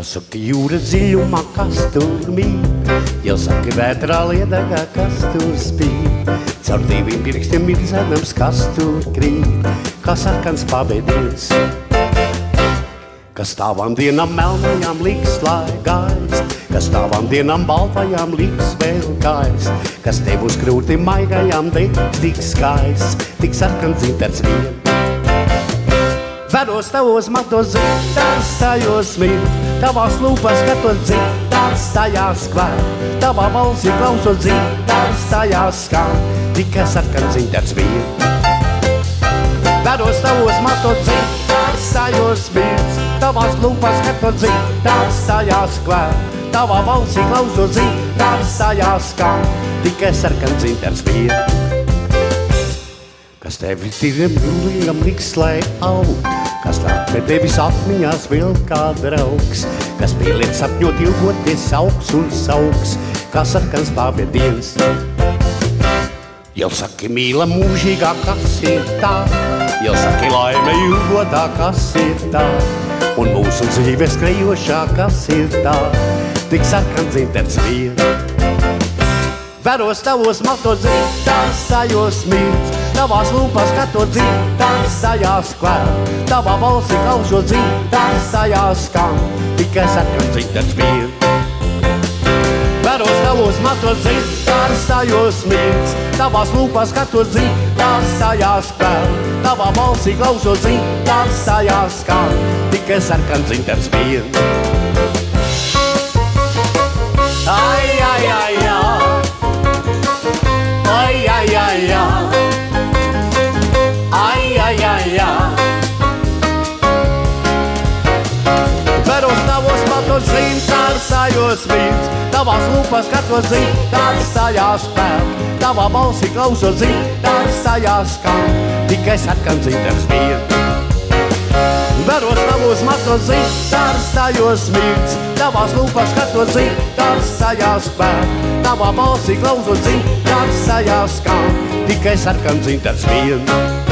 Jāsaka jūras dziļumā, kas tur mīt, jāsaka vētrā liedagā, kas tur spīd. Caur diviem pirkstiem ir zedams, kas tur krīt, kā sarkans pavadiens. Kas tavām dienām melnajām liks laigājs, kas tavām dienām baltajām liks vēl gaist, kas tev uz krūti maigajām deiks tik skaists, tik sarkans dzintars vien. Veros tavos matos dzintars tajos mirt, tavās lūpās skatos dzintars tajās klāt, tavā balsī klausos dzintars tajās skan, tikai sarkans dzintars vien. Veros tavos matos dzintars tajos mirt, tavās lūpās skatos dzintars tajās klāt, tavā balsī klausos dzintars tajās skan, tikai sarkans dzintars vien. Kas tevi tiriem jūlīgam liks, lai aug, kas nāk pie tevis atmiņās vēl kā draugs, kas pieliec sapņot ilgoties augs un saugs, kā sarkans pavadiens. Jau saki mīla mūžīgā, kas ir tā, jau saki laime ilgotā, kas ir tā, un mūsu dzīve skrejošā, kas ir tā, tik sarkans dzintars vien. Veros tavos matos dzintars tajos mirts, tavās lūpās skatot dzintars tajās klāt, tavā balsī klausos dzintars tajās skan, tikai sarkans dzintars vien. Veros tavos matos dzintars tajos mirts, tavās lūpās skatot dzintars tajās klāt, tavā balsī klausos dzintars tajās skan, tikai sarkans dzintars vien. Ai, ai, ai, ai. Ai, ai, ai, ai. Ai, ai, ai, ai. Veros tavos matos dzintars tajos mirts, tavās lūpās skatos dzintars tajās pēl, tavā balsī klausos dzintars tajās skan, tikai sarkans dzintars vien. Veros tavos matos dzintars tajos mirts, tavās lūpās skatos dzintars tajās pēl, tavā balsī klausos dzintars tajās skan, tikai sarkans dzintars vien.